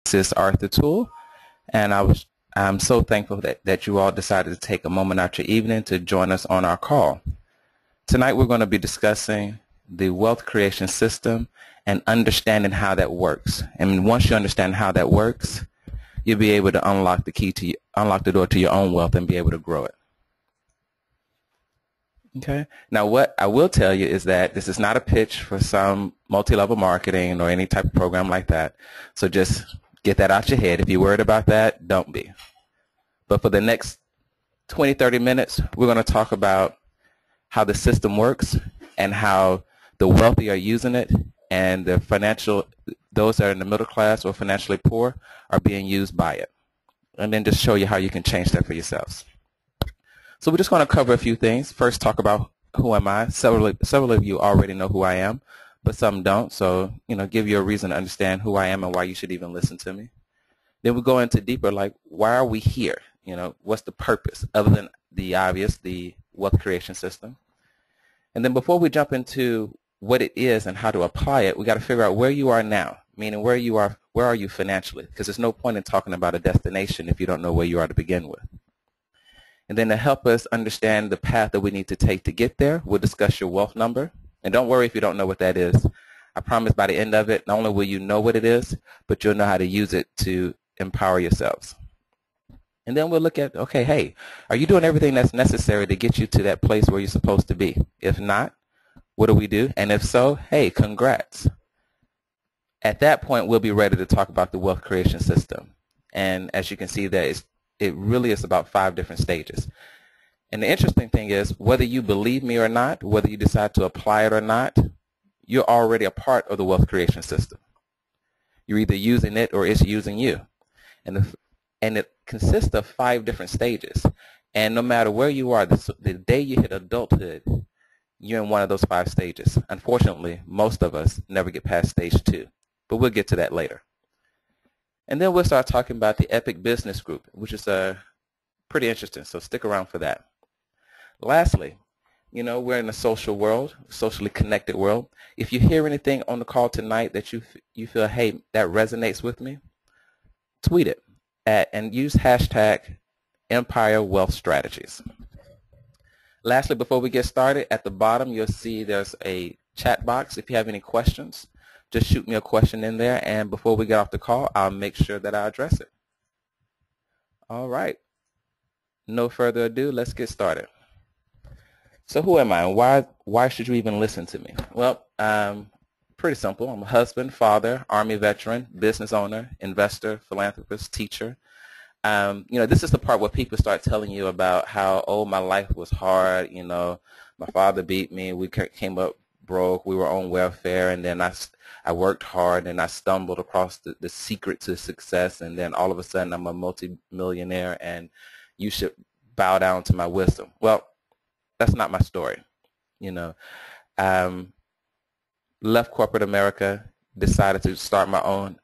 This is Arthur Toole, and I'm so thankful that you all decided to take a moment out your evening to join us on our call. Tonight we're going to be discussing the wealth creation system and understanding how that works. And once you understand how that works, you'll be able to unlock the door to your own wealth and be able to grow it. Okay. Now, what I will tell you is that this is not a pitch for some multi-level marketing or any type of program like that. So just get that out your head. If you're worried about that, don't be. But for the next 20, 30 minutes, we're going to talk about how the system works and how the wealthy are using it and those that are in the middle class or financially poor are being used by it. And then just show you how you can change that for yourselves. So we're just going to cover a few things. First, talk about who am I. Several of you already know who I am, but some don't. So, give you a reason to understand who I am and why you should even listen to me. Then we go into deeper, like, why are we here? What's the purpose other than the obvious, the wealth creation system? And then before we jump into what it is and how to apply it, we got to figure out where you are now, meaning where are you financially? Because there's no point in talking about a destination if you don't know where you are to begin with. And then to help us understand the path that we need to take to get there, we'll discuss your wealth number. And don't worry if you don't know what that is. I promise by the end of it, not only will you know what it is, but you'll know how to use it to empower yourselves. And then we'll look at, okay, hey, are you doing everything that's necessary to get you to that place where you're supposed to be? If not, what do we do? And if so, hey, congrats. At that point, we'll be ready to talk about the wealth creation system. And as you can see, it really is about 5 different stages. And the interesting thing is, whether you believe me or not, whether you decide to apply it or not, you're already a part of the wealth creation system. You're either using it or it's using you. And it consists of 5 different stages. And no matter where you are, the day you hit adulthood, you're in one of those 5 stages. Unfortunately, most of us never get past stage 2. But we'll get to that later. And then we'll start talking about the Epic Business Group, which is pretty interesting, so stick around for that. Lastly, we're in a social world, socially connected world. If you hear anything on the call tonight that you feel, hey, that resonates with me, tweet it and use hashtag Empire Wealth Strategies. Lastly, before we get started, at the bottom you'll see there's a chat box. If you have any questions, just shoot me a question in there, and before we get off the call, I'll make sure that I address it. All right. No further ado, let's get started. So who am I, and why should you even listen to me? Well, pretty simple. I'm a husband, father, Army veteran, business owner, investor, philanthropist, teacher. This is the part where people start telling you about how, oh, my life was hard. My father beat me. We came up broke. We were on welfare, and then I worked hard, and I stumbled across the secret to success, and then all of a sudden I'm a multi-millionaire, and you should bow down to my wisdom. Well, that's not my story. Left corporate America, decided to start my own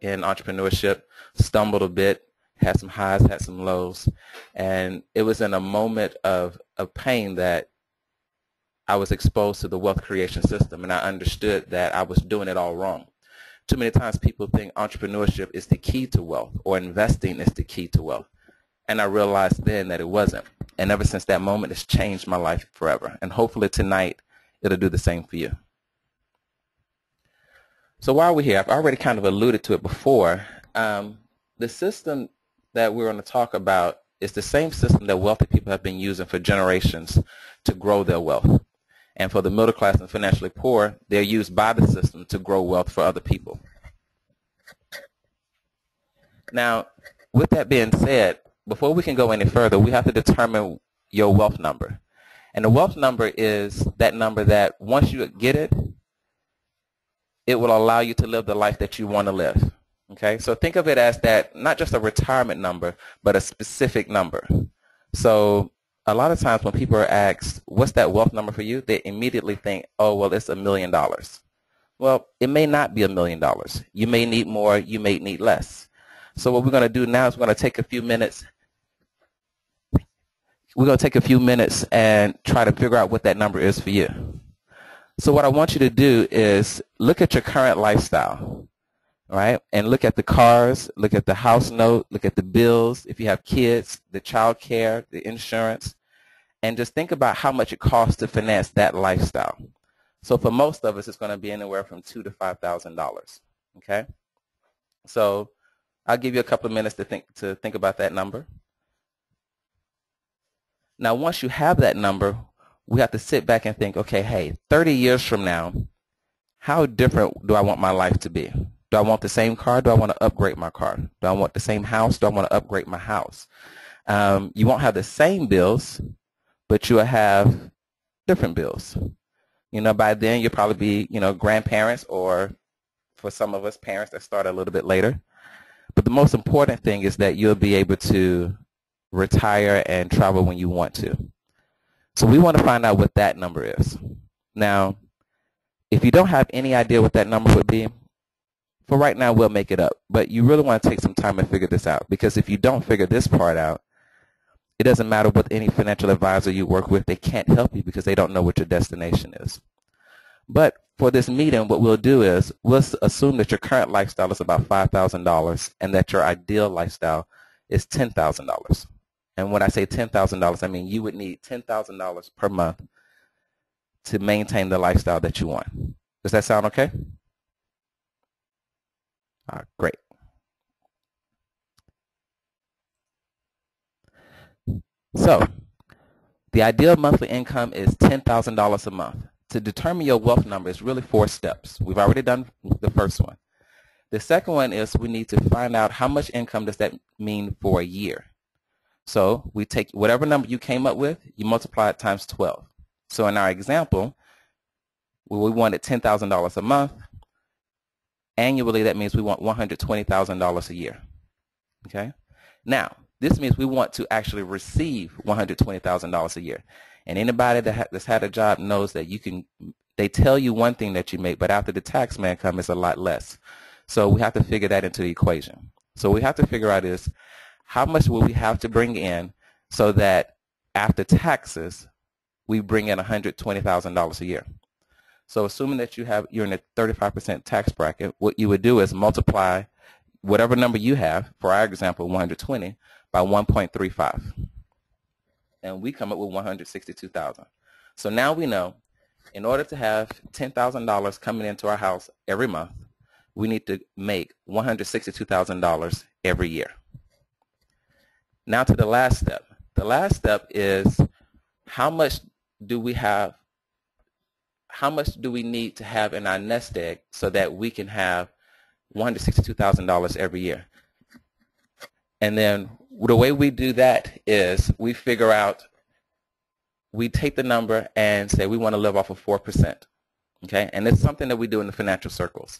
in entrepreneurship, stumbled a bit, had some highs, had some lows, and it was in a moment of pain that I was exposed to the wealth creation system, and I understood that I was doing it all wrong. Too many times people think entrepreneurship is the key to wealth or investing is the key to wealth. And I realized then that it wasn't. And ever since that moment, it's changed my life forever. And hopefully tonight, it'll do the same for you. So why are we here? I've already kind of alluded to it before. The system that we're going to talk about is the same system that wealthy people have been using for generations to grow their wealth. And for the middle class and financially poor, they're used by the system to grow wealth for other people. Now, with that being said, before we can go any further, we have to determine your wealth number. And the wealth number is that number that once you get it, it will allow you to live the life that you want to live. Okay, so think of it as that, not just a retirement number, but a specific number. So a lot of times when people are asked, what's that wealth number for you? They immediately think, oh, well, it's $1 million. Well, it may not be $1 million. You may need more. You may need less. So what we're going to do now is we're going to take a few minutes. We're going to take a few minutes and try to figure out what that number is for you. So what I want you to do is look at your current lifestyle. All right, and look at the cars, look at the house note, look at the bills, if you have kids, the child care, the insurance, and just think about how much it costs to finance that lifestyle. So for most of us, it's going to be anywhere from $2,000 to $5,000. Okay, so I'll give you a couple of minutes to think about that number. Now, once you have that number, we have to sit back and think, okay, hey, 30 years from now, how different do I want my life to be? Do I want the same car? Do I want to upgrade my car? Do I want the same house? Do I want to upgrade my house? You won't have the same bills, but you'll have different bills. By then you'll probably be, grandparents, or for some of us, parents that start a little bit later. But the most important thing is that you'll be able to retire and travel when you want to. So we want to find out what that number is. Now, if you don't have any idea what that number would be, for right now, we'll make it up. But you really want to take some time and figure this out, because if you don't figure this part out, it doesn't matter what any financial advisor you work with, they can't help you because they don't know what your destination is. But for this meeting, what we'll do is we'll assume that your current lifestyle is about $5,000 and that your ideal lifestyle is $10,000. And when I say $10,000, I mean you would need $10,000 per month to maintain the lifestyle that you want. Does that sound okay? All right, great. So the ideal monthly income is $10,000 a month. To determine your wealth number is really 4 steps. We've already done the first one. The second one is we need to find out how much income does that mean for a year. So we take whatever number you came up with, you multiply it times 12. So in our example, we wanted $10,000 a month. Annually, that means we want $120,000 a year. Okay? Now, this means we want to actually receive $120,000 a year. And anybody that's had a job knows that they tell you one thing that you make, but after the tax man comes, it's a lot less. So we have to figure that into the equation. So we have to figure out is how much will we have to bring in so that after taxes, we bring in $120,000 a year. So assuming that you're in a 35% tax bracket, what you would do is multiply whatever number you have, for our example, 120, by 1.35. And we come up with $162,000. So now we know in order to have $10,000 coming into our house every month, we need to make $162,000 every year. Now to the last step. The last step is how much do we need to have in our nest egg so that we can have $162,000 every year? And then the way we do that is we take the number and say we want to live off of 4%. Okay? And it's something that we do in the financial circles.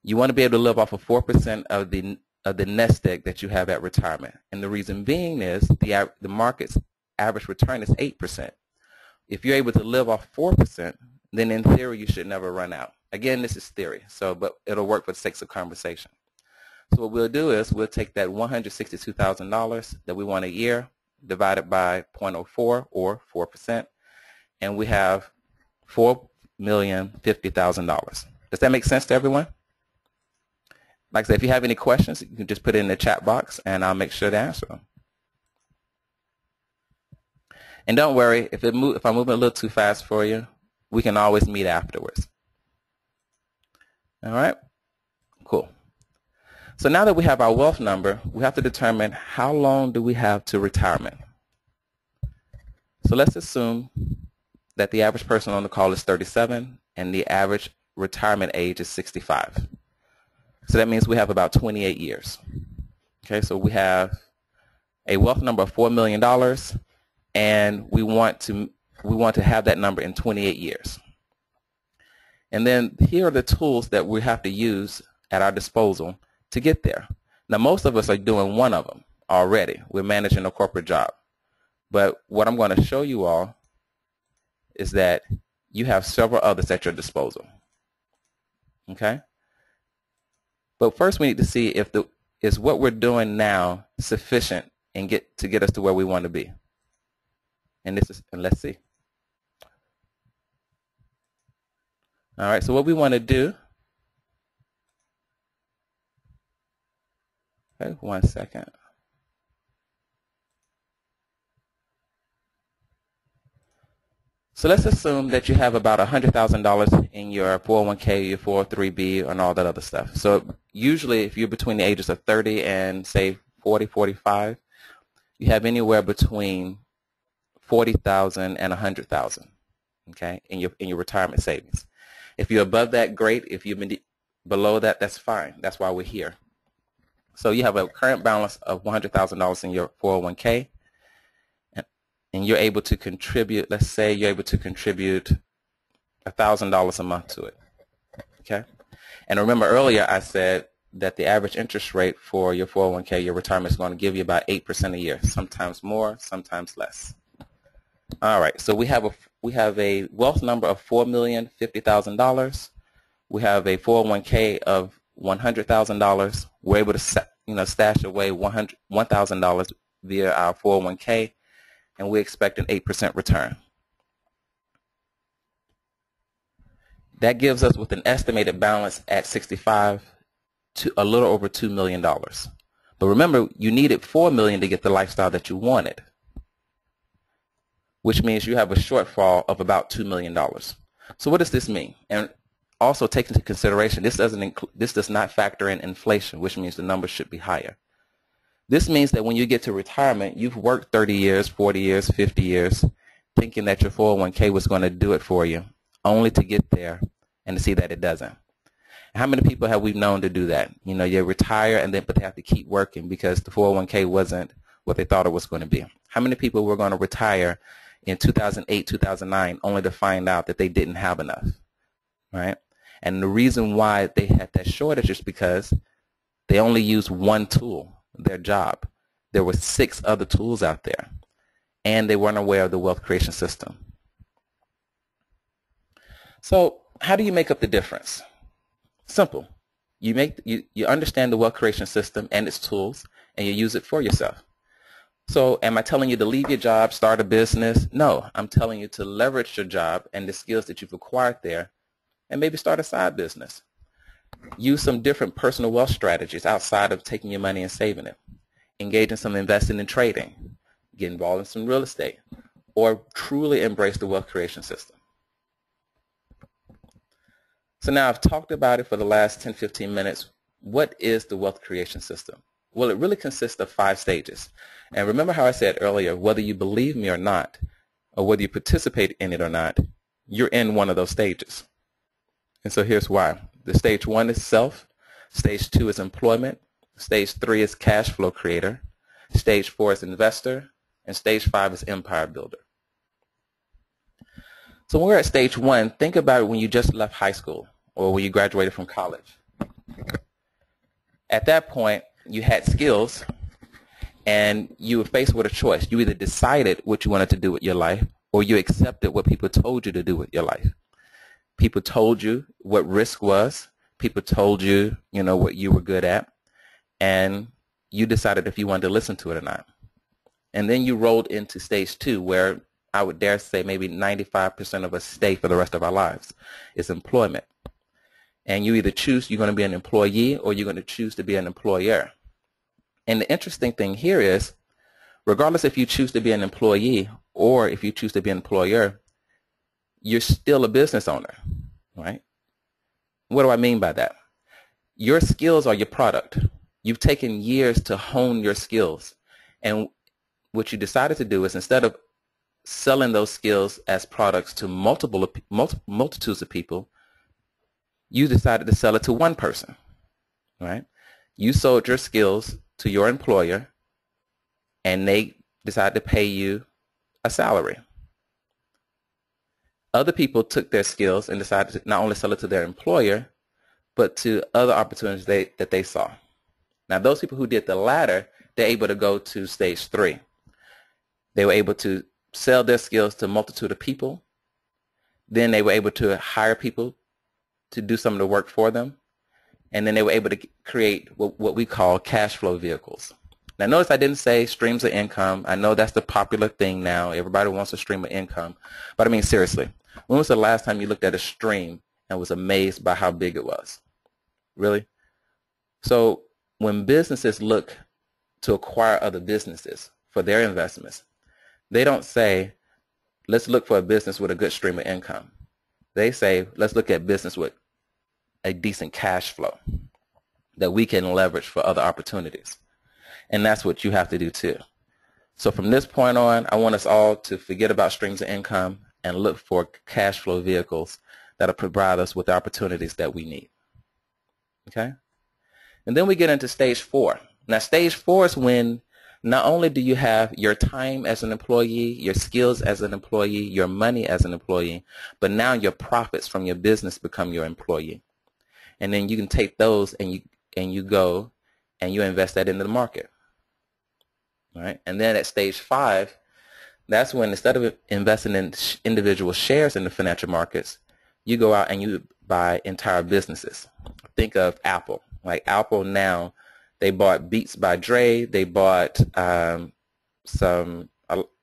You want to be able to live off of 4% of the nest egg that you have at retirement. And the reason being is the market's average return is 8%. If you're able to live off 4%, then in theory you should never run out. Again, this is theory, but it'll work for the sake of conversation. So what we'll do is we'll take that $162,000 that we want a year, divide it by 0.04 or 4%, and we have $4,050,000. Does that make sense to everyone? Like I said, if you have any questions, you can just put it in the chat box and I'll make sure to answer them. And don't worry, if I'm moving a little too fast for you, we can always meet afterwards. All right? Cool. So now that we have our wealth number, we have to determine how long do we have to retirement. So let's assume that the average person on the call is 37 and the average retirement age is 65. So that means we have about 28 years. Okay, so we have a wealth number of $4 million, and we want to have that number in 28 years. And then here are the tools that we have to use at our disposal to get there. Now, most of us are doing one of them already. We're managing a corporate job. But what I'm going to show you all is that you have several others at your disposal. Okay? But first we need to see if is what we're doing now sufficient and to get us to where we want to be. And let's see. All right, so what we want to do Okay, 1 second. So let's assume that you have about $100,000 in your 401k, your 403b, and all that other stuff. So usually if you're between the ages of 30 and say 40, 45, you have anywhere between 40,000 and 100,000, okay, in your retirement savings. If you're above that, great. If you've been below that, that's fine. That's why we're here. So you have a current balance of $100,000 in your 401k, and you're able to contribute, let's say you're able to contribute $1,000 a month to it, okay? And remember earlier I said that the average interest rate for your 401k, your retirement, is going to give you about 8% a year, sometimes more, sometimes less. All right, so we have a wealth number of $4,050,000. We have a 401k of $100,000. We're able to stash away $1,000 via our 401k, and we expect an 8% return. That gives us, with an estimated balance at 65, to a little over $2 million. But remember, you needed $4 million to get the lifestyle that you wanted, which means you have a shortfall of about $2 million. So what does this mean? And also take into consideration, this does not factor in inflation, which means the numbers should be higher. This means that when you get to retirement, you've worked 30 years, 40 years, 50 years, thinking that your 401k was going to do it for you, only to get there and to see that it doesn't. How many people have we known to do that? You know, you retire but they have to keep working because the 401k wasn't what they thought it was going to be. How many people were going to retire in 2008, 2009, only to find out that they didn't have enough, right? And the reason why they had that shortage is because they only used one tool, their job. There were 6 other tools out there, and they weren't aware of the wealth creation system. So how do you make up the difference? Simple. You understand the wealth creation system and its tools, and you use it for yourself. So am I telling you to leave your job, start a business? No, I'm telling you to leverage your job and the skills that you've acquired there and maybe start a side business. Use some different personal wealth strategies outside of taking your money and saving it. Engage in some investing and trading. Get involved in some real estate. Or truly embrace the wealth creation system. So now I've talked about it for the last 10, 15 minutes. What is the wealth creation system? Well, it really consists of 5 stages. And remember how I said earlier, whether you believe me or not, or whether you participate in it or not, you're in one of those stages. And so here's why. The stage 1 is self. Stage 2 is employment. Stage 3 is cash flow creator. Stage 4 is investor. And stage 5 is empire builder. So when we're at stage 1, think about it when you just left high school or when you graduated from college. At that point, you had skills and you were faced with a choice. You either decided what you wanted to do with your life or you accepted what people told you to do with your life. People told you what risk was. People told you, what you were good at. And you decided if you wanted to listen to it or not. And then you rolled into stage 2, where I would dare say maybe 95% of us stay for the rest of our lives. It's employment. And you either choose you're going to be an employee or you're going to choose to be an employer. And the interesting thing here is, regardless if you choose to be an employee or if you choose to be an employer, you're still a business owner, right? What do I mean by that? Your skills are your product. You've taken years to hone your skills. And what you decided to do is, instead of selling those skills as products to multitudes of people, you decided to sell it to one person, right? You sold your skills to your employer, and they decided to pay you a salary. Other people took their skills and decided to not only sell it to their employer, but to other opportunities that they saw. Now, those people who did the latter, they're able to go to stage 3. They were able to sell their skills to a multitude of people. Then they were able to hire people to do some of the work for them. And then they were able to create what we call cash flow vehicles. Now, notice I didn't say streams of income. I know that's the popular thing now. Everybody wants a stream of income. But I mean, seriously, when was the last time you looked at a stream and was amazed by how big it was? Really? So when businesses look to acquire other businesses for their investments, they don't say, let's look for a business with a good stream of income. They say, let's look at business with a decent cash flow that we can leverage for other opportunities. And that's what you have to do too. So from this point on, I want us all to forget about streams of income and look for cash flow vehicles that'll provide us with the opportunities that we need. Okay? And then we get into stage 4. Now stage 4 is when not only do you have your time as an employee, your skills as an employee, your money as an employee, but now your profits from your business become your employee. And then you can take those and you go and you invest that into the market. All right? And then at stage 5, that's when instead of investing in individual shares in the financial markets, you go out and you buy entire businesses. Think of Apple. Like Apple now, they bought Beats by Dre. They bought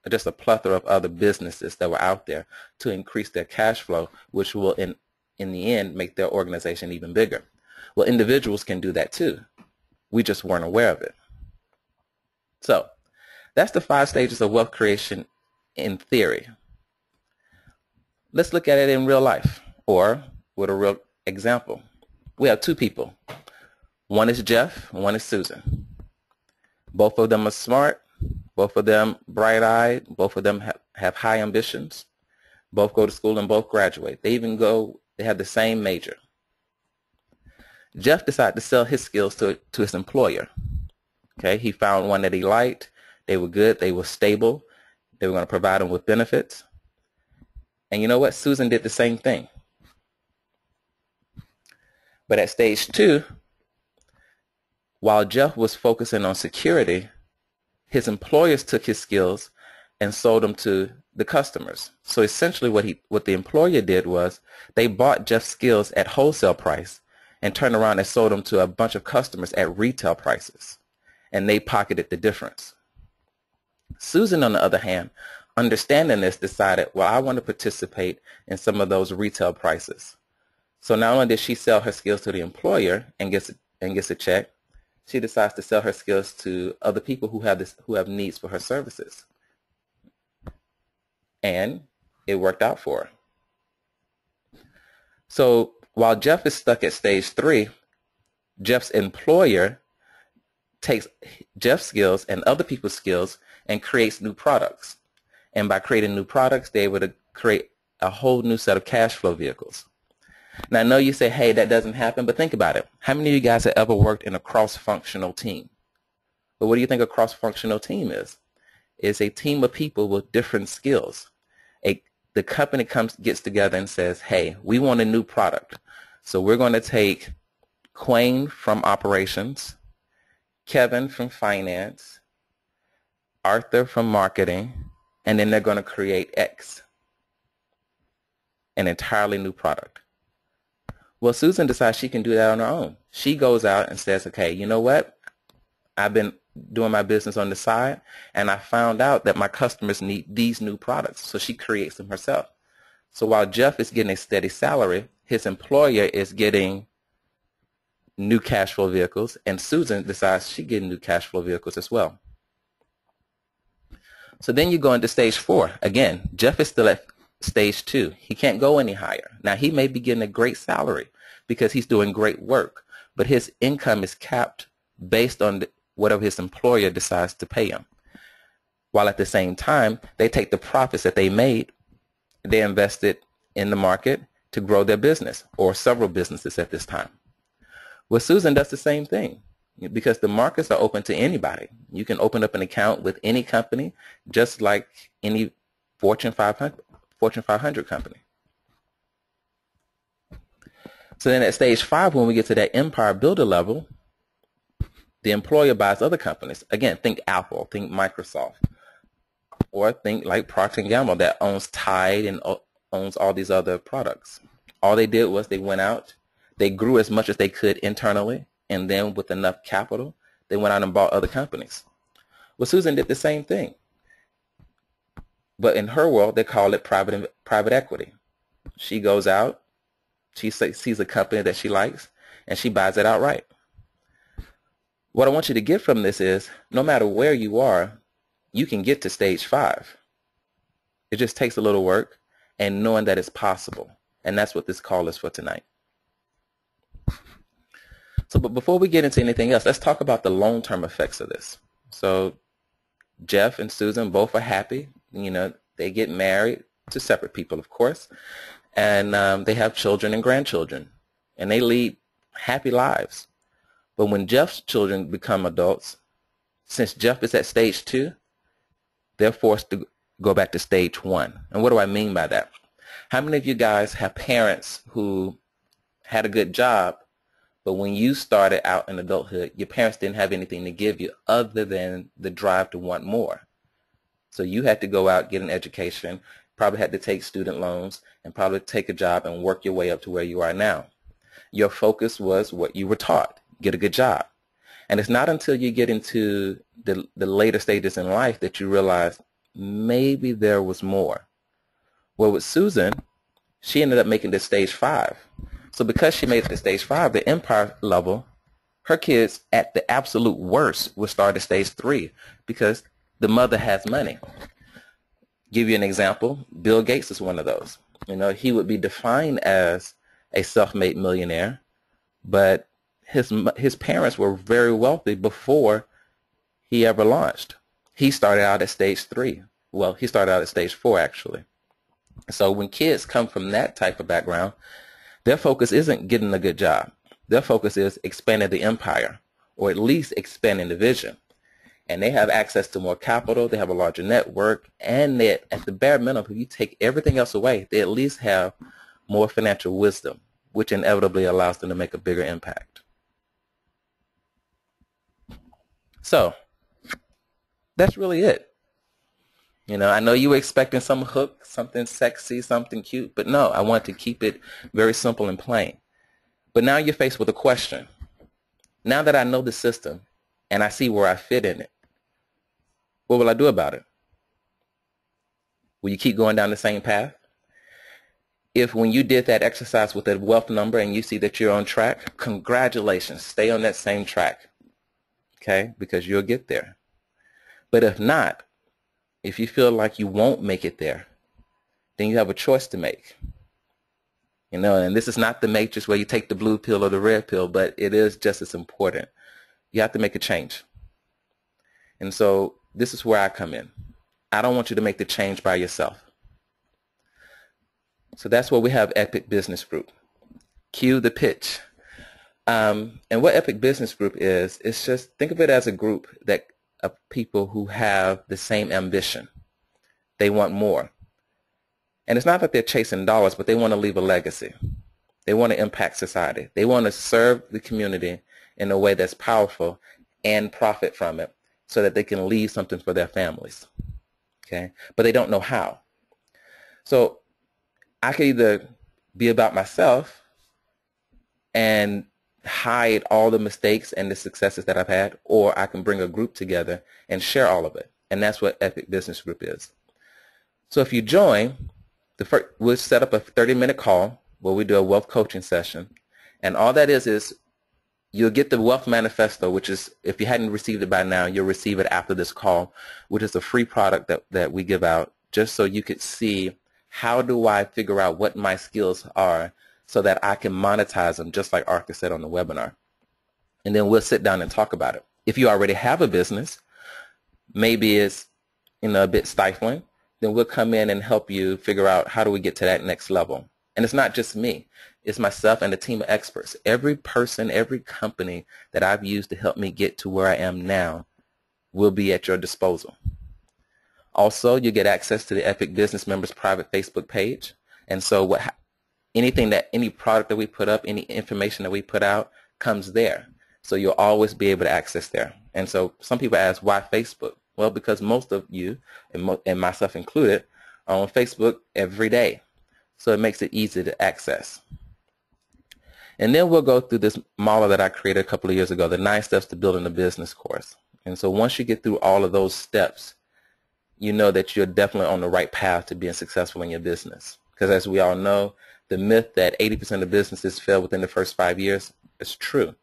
just a plethora of other businesses that were out there to increase their cash flow, which will in the end make their organization even bigger. Well, individuals can do that too. We just weren't aware of it. So that's the 5 stages of wealth creation in theory. Let's look at it in real life, or with a real example. We have 2 people. One is Jeff, one is Susan. Both of them are smart. Both of them bright-eyed. Both of them have high ambitions. Both go to school and both graduate. They have the same major. Jeff decided to sell his skills to his employer. Okay, he found one that he liked. They were good. They were stable. They were going to provide him with benefits. And you know what? Susan did the same thing. But at stage 2, while Jeff was focusing on security, his employers took his skills and sold them to the customers. So essentially what the employer did was they bought Jeff's skills at wholesale price and turned around and sold them to a bunch of customers at retail prices. And they pocketed the difference. Susan, on the other hand, understanding this, decided, well, I want to participate in some of those retail prices. So not only did she sell her skills to the employer and gets a check, she decides to sell her skills to other people who have needs for her services. And it worked out for her. So while Jeff is stuck at stage 3, Jeff's employer takes Jeff's skills and other people's skills and creates new products. And by creating new products, they're able to create a whole new set of cash flow vehicles. Now, I know you say, hey, that doesn't happen, but think about it. How many of you guys have ever worked in a cross-functional team? But what do you think a cross-functional team is? It's a team of people with different skills. The company gets together and says, hey, we want a new product. So we're going to take Quayne from operations, Kevin from finance, Arthur from marketing, and then they're going to create X, an entirely new product. Well, Susan decides she can do that on her own. She goes out and says, okay, you know what? I've been doing my business on the side, and I found out that my customers need these new products. So she creates them herself. So while Jeff is getting a steady salary, his employer is getting new cash flow vehicles, and Susan decides she's getting new cash flow vehicles as well. So then you go into stage 4. Again, Jeff is still at stage 2. He can't go any higher. Now, he may be getting a great salary because he's doing great work, but his income is capped based on whatever his employer decides to pay him. While at the same time, they take the profits that they made, they invest it in the market to grow their business, or several businesses at this time. Well, Susan does the same thing because the markets are open to anybody. You can open up an account with any company, just like any Fortune 500 company. So then at stage 5, when we get to that empire builder level, the employer buys other companies. Again, think Apple, think Microsoft, or think like Procter & Gamble that owns Tide and owns all these other products. All they did was they went out, they grew as much as they could internally, and then with enough capital, they went out and bought other companies. Well, Susan did the same thing. But in her world, they call it private equity. She goes out, she sees a company that she likes, and she buys it outright. What I want you to get from this is no matter where you are, you can get to stage 5. It just takes a little work and knowing that it's possible. And that's what this call is for tonight. So, but before we get into anything else, let's talk about the long-term effects of this. So Jeff and Susan both are happy. You know, they get married to separate people, of course, and they have children and grandchildren, and they lead happy lives. But when Jeff's children become adults, since Jeff is at stage 2, they're forced to go back to stage 1. And what do I mean by that? How many of you guys have parents who had a good job, but when you started out in adulthood, your parents didn't have anything to give you other than the drive to want more? So you had to go out, get an education, probably had to take student loans, and probably take a job and work your way up to where you are now. Your focus was what you were taught: get a good job. And it's not until you get into the later stages in life that you realize maybe there was more. Well, with Susan, she ended up making this stage 5. So because she made it to stage 5, the empire level, her kids at the absolute worst will start at stage 3 because the mother has money. Give you an example, Bill Gates is one of those. You know, he would be defined as a self-made millionaire, but his parents were very wealthy before he ever launched. He started out at stage 3. Well, he started out at stage 4, actually. So when kids come from that type of background, their focus isn't getting a good job. Their focus is expanding the empire, or at least expanding the vision. And they have access to more capital, they have a larger network, and they, at the bare minimum, if you take everything else away, they at least have more financial wisdom, which inevitably allows them to make a bigger impact. So that's really it. You know, I know you were expecting some hook, something sexy, something cute, but no, I want to keep it very simple and plain. But now you're faced with a question. Now that I know the system and I see where I fit in it, what will I do about it? Will you keep going down the same path? If when you did that exercise with that wealth number and you see that you're on track, congratulations, stay on that same track, okay, because you'll get there. But if not, if you feel like you won't make it there, then you have a choice to make. You know, and this is not the matrix where you take the blue pill or the red pill, but it is just as important. You have to make a change. And so this is where I come in. I don't want you to make the change by yourself. So that's where we have Epic Business Group. Cue the pitch. And what Epic Business Group is, it's just, think of it as a group that of people who have the same ambition. They want more. And it's not that they're chasing dollars, but they want to leave a legacy. They want to impact society. They want to serve the community in a way that's powerful and profit from it so that they can leave something for their families. Okay? But they don't know how. So I could either be about myself and hide all the mistakes and the successes that I've had, or I can bring a group together and share all of it. And that's what Epic Business Group is. So if you join, we'll set up a 30-minute call where we do a wealth coaching session. And all that is you'll get the Wealth Manifesto, which is, if you hadn't received it by now, you'll receive it after this call, which is a free product that we give out just so you could see how do I figure out what my skills are so that I can monetize them, just like Arthur said on the webinar. And then we'll sit down and talk about it. If you already have a business, maybe it's a bit stifling, then we'll come in and help you figure out how do we get to that next level. And it's not just me. It's myself and a team of experts. Every person, every company that I've used to help me get to where I am now will be at your disposal. Also, you get access to the Epic Business Members private Facebook page. And so any product that we put up, any information that we put out comes there. So you'll always be able to access there. And so some people ask, why Facebook? Well, because most of you, and myself included, are on Facebook every day. So it makes it easy to access. And then we'll go through this model that I created a couple of years ago, the 9 Steps to Building a Business course. And so once you get through all of those steps, you know that you're definitely on the right path to being successful in your business. Because as we all know, the myth that 80% of businesses fail within the first 5 years is true.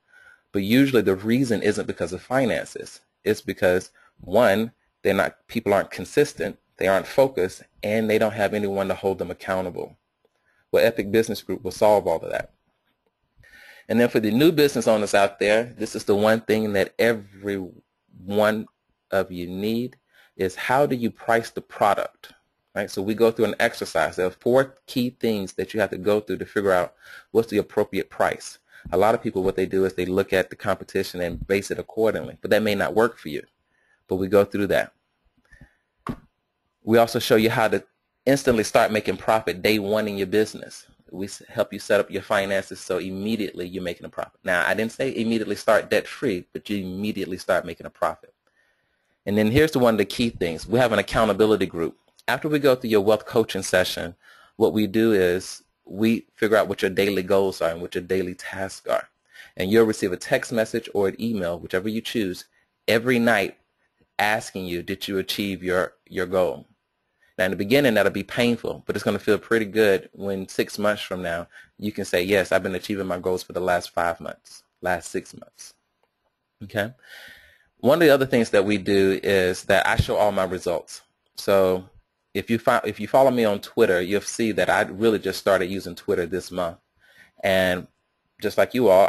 But usually the reason isn't because of finances. It's because, one, people aren't consistent, they aren't focused, and they don't have anyone to hold them accountable. Well, Epic Business Group will solve all of that. And then for the new business owners out there, this is the one thing that every one of you need, is how do you price the product? Right? So we go through an exercise. There are 4 key things that you have to go through to figure out what's the appropriate price. A lot of people, what they do is they look at the competition and base it accordingly, but that may not work for you. But we go through that. We also show you how to instantly start making profit day one in your business. We help you set up your finances so immediately you're making a profit. Now, I didn't say immediately start debt-free, but you immediately start making a profit. And then here's one of the key things. We have an accountability group. After we go through your wealth coaching session, what we do is we figure out what your daily goals are and what your daily tasks are. And you'll receive a text message or an email, whichever you choose, every night asking you, did you achieve your goal? Now, in the beginning, that'll be painful, but it's going to feel pretty good when 6 months from now, you can say, yes, I've been achieving my goals for the last 5 months, last 6 months. Okay? One of the other things that we do is that I show all my results. So if you follow me on Twitter, you'll see that I really just started using Twitter this month. And just like you all,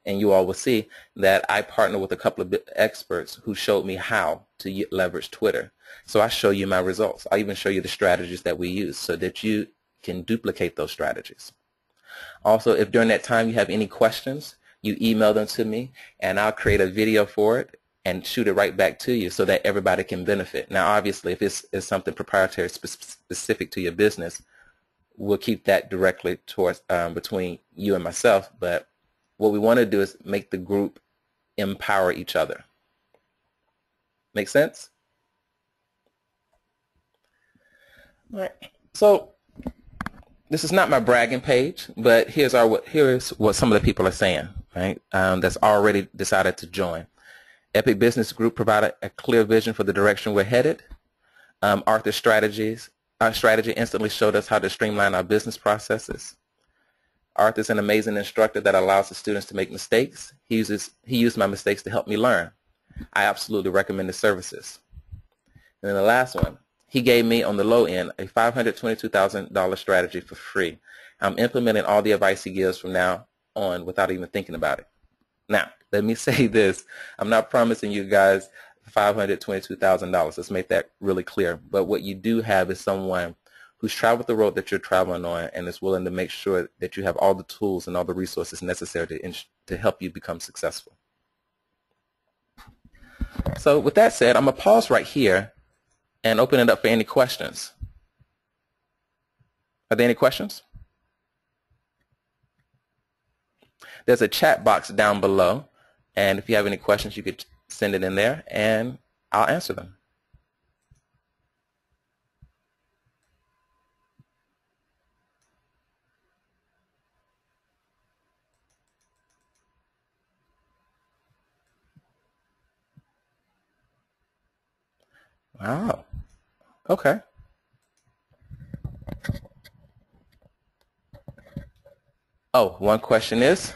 you all will see that I partner with a couple of experts who showed me how to leverage Twitter. So I show you my results. I even show you the strategies that we use so that you can duplicate those strategies. Also, if during that time you have any questions, you email them to me and I'll create a video for it and shoot it right back to you so that everybody can benefit. Now, obviously, if it's something proprietary specific to your business, we'll keep that directly towards between you and myself. But what we want to do is make the group empower each other. Make sense? All right. So this is not my bragging page, but here's what some of the people are saying, right? That's already decided to join. Epic Business Group provided a clear vision for the direction we're headed. Arthur's strategy instantly showed us how to streamline our business processes. Arthur's an amazing instructor that allows the students to make mistakes. He used my mistakes to help me learn. I absolutely recommend his services. And then the last one, he gave me on the low end a $522,000 strategy for free. I'm implementing all the advice he gives from now on without even thinking about it. Now, let me say this. I'm not promising you guys $522,000. Let's make that really clear. But what you do have is someone who's traveled the road that you're traveling on and is willing to make sure that you have all the tools and all the resources necessary to help you become successful. So with that said, I'm going to pause right here and open it up for any questions. Are there any questions? There's a chat box down below, and if you have any questions, you could send it in there, and I'll answer them. Wow. Okay. Oh, one question is,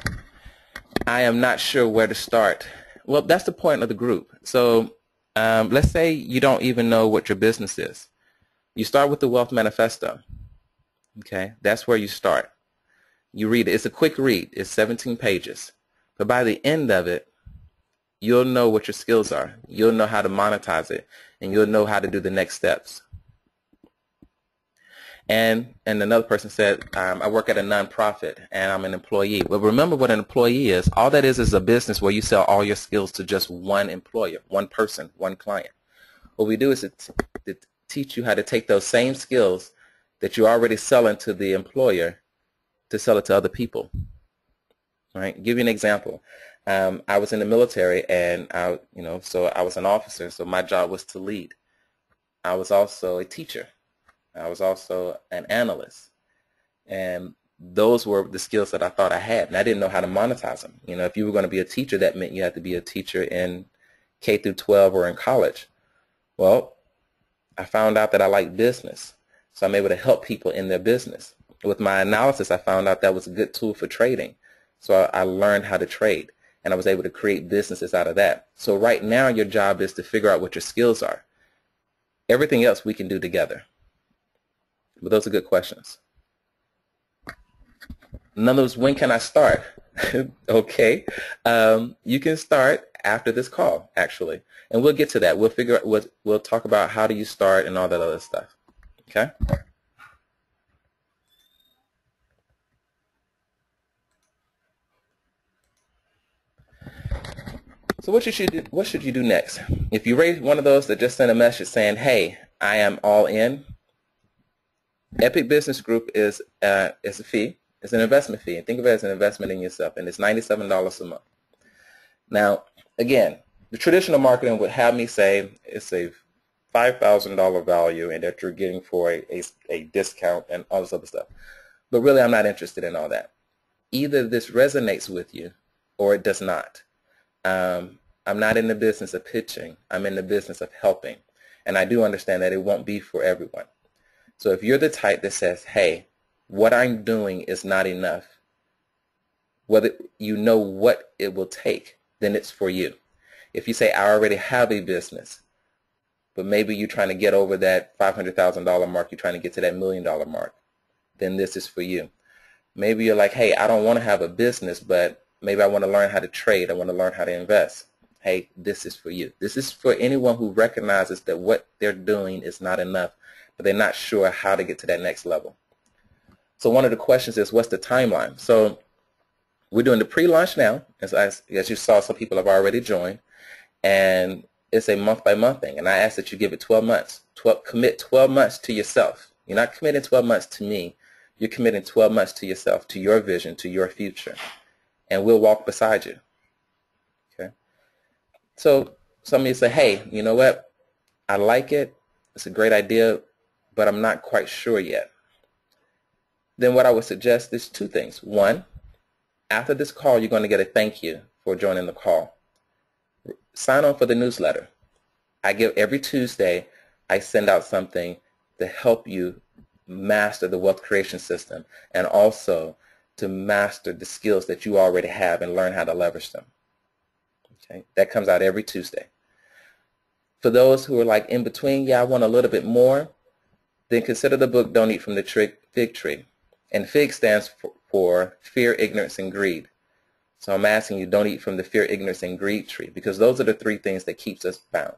I am not sure where to start. Well, that's the point of the group. So let's say you don't even know what your business is. You start with the Wealth Manifesto. Okay, that's where you start. You read it. It's a quick read. It's 17 pages. But by the end of it, you'll know what your skills are. You'll know how to monetize it, and you'll know how to do the next steps. And another person said, I work at a nonprofit and I'm an employee. Well, remember what an employee is. All that is a business where you sell all your skills to just one employer, one person, one client. What we do is to teach you how to take those same skills that you're already selling to the employer to sell it to other people. All right? Give you an example. I was in the military, and so I was an officer. So my job was to lead. I was also a teacher. I was also an analyst, and those were the skills that I thought I had, and I didn't know how to monetize them. You know, if you were going to be a teacher, that meant you had to be a teacher in K through 12 or in college. Well, I found out that I like business, so I'm able to help people in their business. With my analysis, I found out that was a good tool for trading, so I learned how to trade. and I was able to create businesses out of that. So right now your job is to figure out what your skills are. Everything else we can do together. But those are good questions. In other words, when can I start? Okay, you can start after this call, actually, and we'll get to that. We'll figure out we'll talk about how do you start and all that other stuff. Okay. So what should you do next? If you raise one of those that just sent a message saying, "Hey, I am all in," Epic Business Group is a fee. It's an investment fee, and think of it as an investment in yourself, and it's $97 a month. Now, again, the traditional marketing would have me say it's a $5,000 value and that you're getting for a discount and all this other stuff. But really, I'm not interested in all that. Either this resonates with you or it does not. I'm not in the business of pitching. I'm in the business of helping. And I do understand that it won't be for everyone. So if you're the type that says, hey, what I'm doing is not enough, whether you know what it will take, then it's for you. If you say, I already have a business, but maybe you're trying to get over that $500,000 mark, you're trying to get to that $1 million mark, then this is for you. Maybe you're like, hey, I don't want to have a business, but maybe I want to learn how to trade. I want to learn how to invest. Hey, this is for you. This is for anyone who recognizes that what they're doing is not enough, but they're not sure how to get to that next level. So one of the questions is, what's the timeline? So we're doing the pre-launch now. As you saw, some people have already joined. And it's a month-by-month thing. And I ask that you give it 12 months. Commit 12 months to yourself. You're not committing 12 months to me. You're committing 12 months to yourself, to your vision, to your future. And we'll walk beside you. Okay? So some of you say, hey, you know what? I like it. It's a great idea, but I'm not quite sure yet. Then what I would suggest is two things. One, after this call, you're going to get a thank you for joining the call. Sign on for the newsletter. Every Tuesday, I send out something to help you master the wealth creation system and also to master the skills that you already have and learn how to leverage them. Okay? That comes out every Tuesday. For those who are like in between, yeah, I want a little bit more, then consider the book Don't Eat from the Fig Tree. And FIG stands for fear, ignorance, and greed. So I'm asking you, don't eat from the fear, ignorance, and greed tree, because those are the three things that keeps us bound.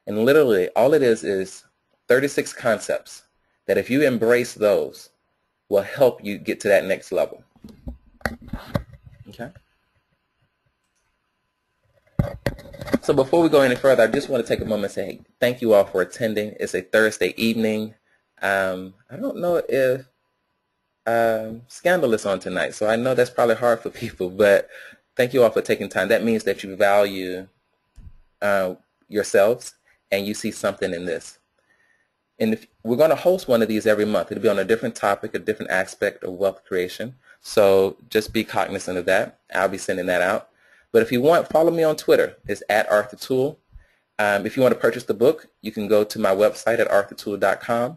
And literally, all it is 36 concepts that if you embrace those, will help you get to that next level. Okay? So before we go any further, I just want to take a moment and say, hey, thank you all for attending. It's a Thursday evening. I don't know if Scandal is on tonight, so I know that's probably hard for people, but thank you all for taking time. That means that you value yourselves and you see something in this. And we're going to host one of these every month. It'll be on a different topic, a different aspect of wealth creation. So just be cognizant of that. I'll be sending that out. But if you want, follow me on Twitter. It's @ArthurToole. If you want to purchase the book, you can go to my website at arthurtoole.com.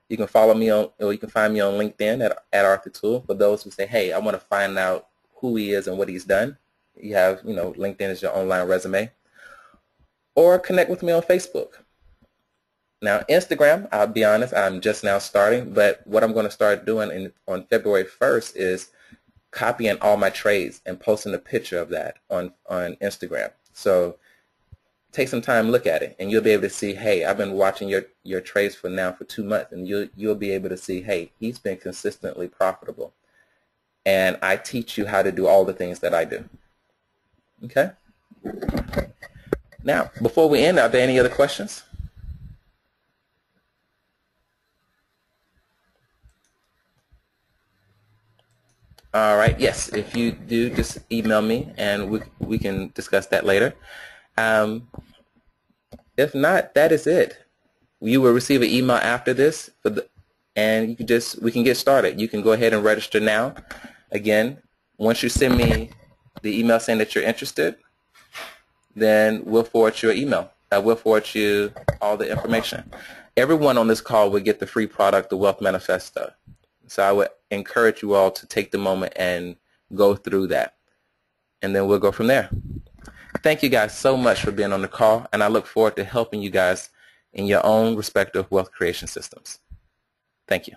You can follow me on, or you can find me on LinkedIn at Arthur Toole. For those who say, hey, I want to find out who he is and what he's done. You have, LinkedIn is your online resume. Or connect with me on Facebook. Now, Instagram, I'll be honest, I'm just now starting, but what I'm going to start doing on February 1st is copying all my trades and posting a picture of that on Instagram. So take some time, look at it, and you'll be able to see, hey, I've been watching your trades for 2 months, and you'll be able to see, hey, he's been consistently profitable. And I teach you how to do all the things that I do. Okay? Now, before we end, are there any other questions? All right, yes, if you do, just email me, and we can discuss that later. If not, that is it. You will receive an email after this, and we can get started. You can go ahead and register now. Again, once you send me the email saying that you're interested, then we'll forward you an email. We'll forward you all the information. Everyone on this call will get the free product, the Wealth Manifesto. So I would encourage you all to take the moment and go through that. and then we'll go from there. Thank you guys so much for being on the call, and I look forward to helping you guys in your own respective wealth creation systems. Thank you.